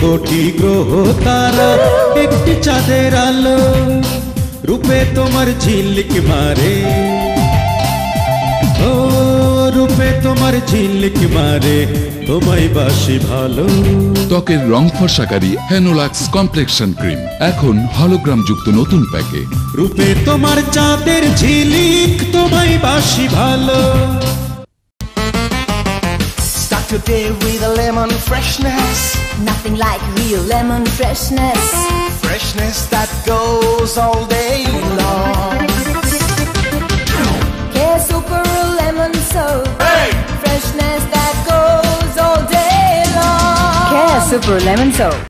কোটি গ্রহ তারা একটি চাঁদের আলো, রূপে তোমার ঝিলিক মারে, ও রূপে তোমার ঝিলিক মারে, তোমায় বাসি ভালো। ত্বকের রং ফর্সাকারী হেনোলাক্স কমপ্লেক্সন ক্রিম এখন হলোগ্রাম যুক্ত নতুন প্যাকে। রূপে তোমার চাঁদের ঝিলিক, তোমায় বাসি ভালো। Start your day with a lemon freshness. Nothing like real lemon freshness. Freshness that goes all day long. Care Super Lemon Soap. Hey! Freshness that goes all day long. Care Super Lemon Soap.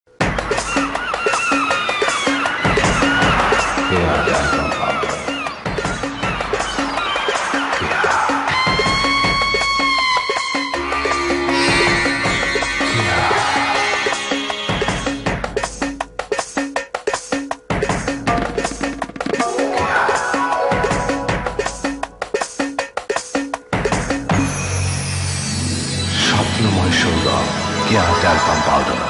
স্বপ্নময় সৌরভ, Keya talcum powder.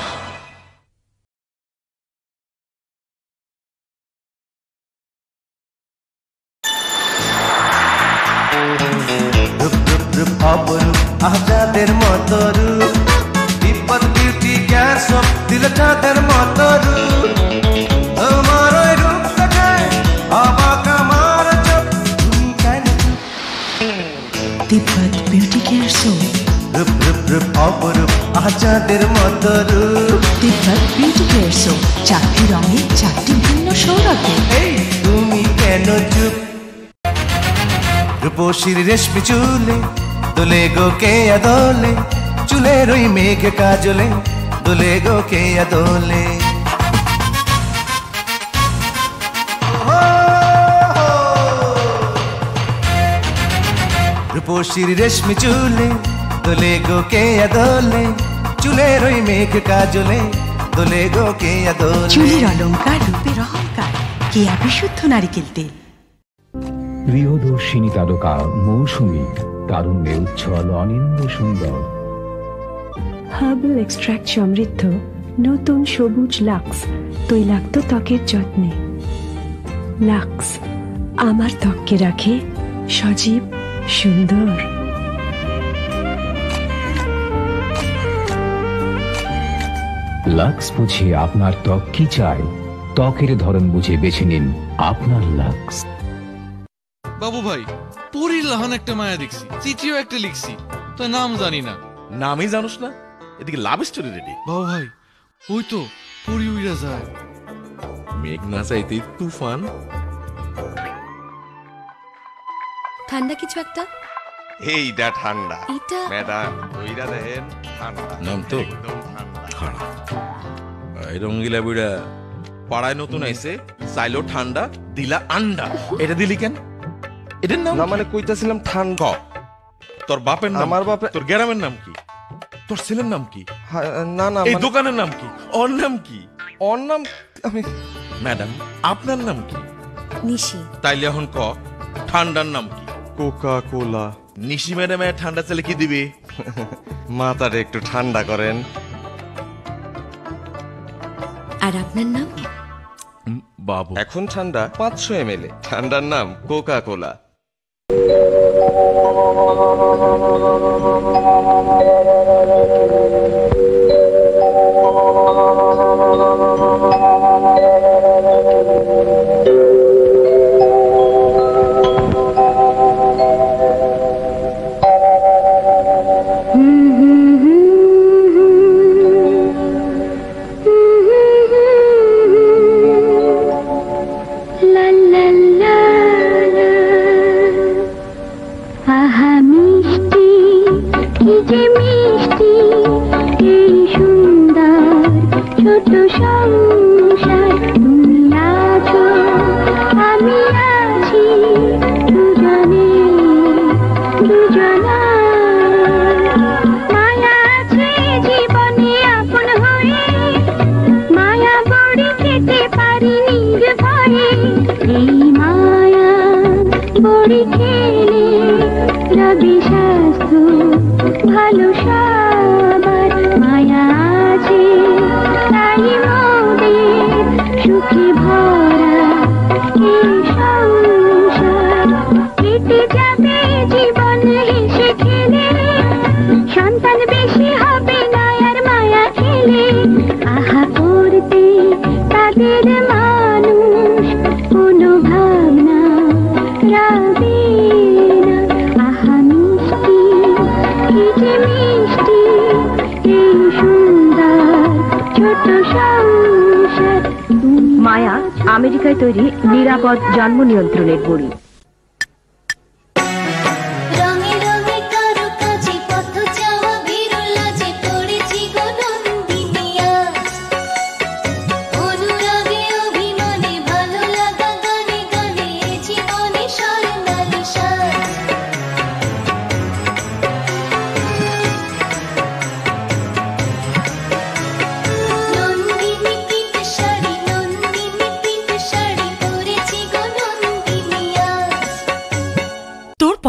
অপরূপ আজাদের মতো রূপ, বিপদ beauty care soap দিল চাঁদের মতো রূপ। তোমার ওই রূপ দেখে অবাক আমার চোখ, তুমি কেন চুপ? তিব্বত বিউটি কেয়ার সোপ। রূপ রূপ রূপ অপরূপ আজাদের মতো রূপ। তিব্বত বিউটি কেয়ার সোপ, 4টি রঙে 4টি ভিন্ন সৌরভে। এই তুমি কেন চুপ? রূপসীর রেশমি চুলে দোলে গো কেয়া দোলে, চুলের ওই মেঘ কাজলে দোলে গো কেয়া দোলে। রূপসীর রেশমি চুলে দোলে গো কেয়া দোলে, চুলের ওই মেঘ কাজলে দোলে গো কেয়া দোলে। চুলের অলংকার, রূপের অহংকার, কেয়া বিশুদ্ধ নারিকেল তেল। প্রিয়দর্শিনী তারকা মৌসুমী, তারুণ্যে উচ্ছল অনিন্দ সুন্দর। হার্বাল এক্সট্রাক্ট সমৃদ্ধ নতুন সবুজ লাক্স তৈলাক্ত ত্বকের যত্নে। লাক্স আমার ত্বককে রাখে সজীব সুন্দর। লাক্স বুঝে আপনার ত্বক কি চায়, ত্বকের ধরন বুঝে বেছে নিন আপনার লাক্স। বাবু ভাই, পরীর লাহান একটা মায়া দেখছি, চিঠিও একটা লিখছি, তো নাম জানি না। নামই জানোস না? এদিকে লাভ স্টোরি রেডি। বাবু ভাই, ওই তো পরী উইরা যায়। মেঘ না চাইতেই তুফান। ঠান্ডা কিছু একটা। এইটা ঠান্ডা। এটা ম্যাডাম ওইরা দেখেন ঠান্ডা। নাম তো একদম ঠান্ডা। এই রঙ্গিলা বুড়া পাড়ায় নতুন আইছে, চাইলো ঠান্ডা, দিলা আন্ডা। এটা দিলি কেন? এটার নাম না মানে কইতাছিলাম ঠান্ডা। তোর বাপের নাম? আমার বাপের। তোর গ্রামের নাম কি? তোর ছেলের নাম কি? না না, এই দোকানের নাম কি? ওর নাম কি? ওর নাম আমি। ম্যাডাম আপনার নাম কি? নিশি। তাইলে এখন ক ঠান্ডার নাম কি? কোকা কোলা। নিশি ম্যাডামের ঠান্ডা ছেলে কি দিবে? মাথাটা একটু ঠান্ডা করেন। আর আপনার নাম? বাবু। এখন ঠান্ডা 500 ml, ঠান্ডার নাম কোকা কোলা। ভালো সবার মায়া আছে মায়া আমেরিকায় তৈরি নিরাপদ জন্ম নিয়ন্ত্রণের বড়ি।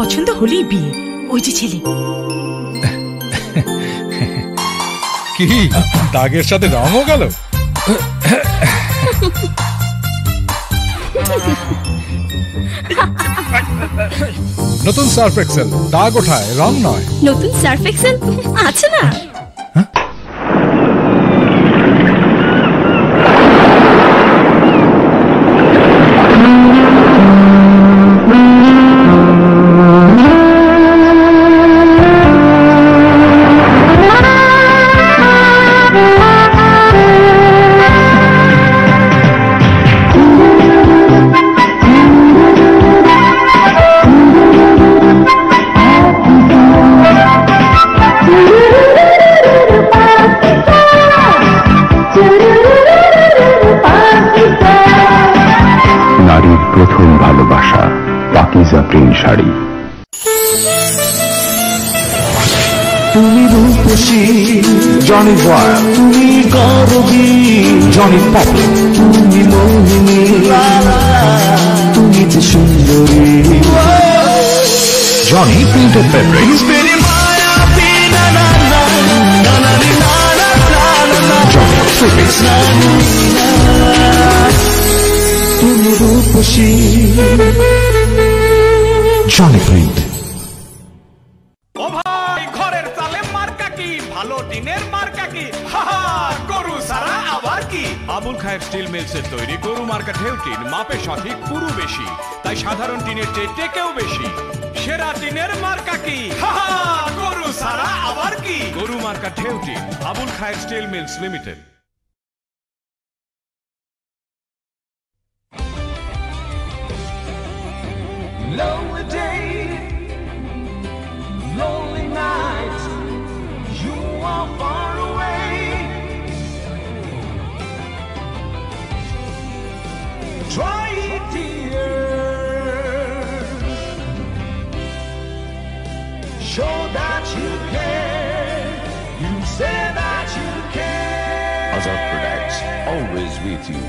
পছন্দ হলেই বিয়ে। ওই যে ছেলে কি দাগের সাথে রঙও গেল? নতুন সার্ফ এক্সেল, দাগ ওঠায় রং নয়। নতুন সার্ফ এক্সেল আছে না? প্রথম ভালোবাসা পাকিজা প্রিন্ট শাড়ি। তুমি রূপসী জনি বয়, তুমি গরবী জনি পপি, তুমি মোহিনী, তুমি যে সুন্দরী Johnny printed fabrics. Johnny fabrics. তুমি রূপসী জনি প্রিন্ট। ও ভাই, ঘরের চালে মার্কা কি, ভালো টিনের মার্কা কি, গরু সারা আবার কি? আবুল খায়ের স্টিল মিলসের তৈরি গরু মার্কা ঢেউ টিন মাপে সঠিক, পুরু বেশি, তাই সাধারণ টিনের চেয়ে টেকেও বেশি। সেরা টিনের মার্কা কি, গরু সারা আবার কি? গরু মার্কা ঢেউ tin, Abul Khayer steel mills limited. Lonely day, lonely night, you are far away. Try it, dear. Show that you care. You say that you care. Azad Products, always with you.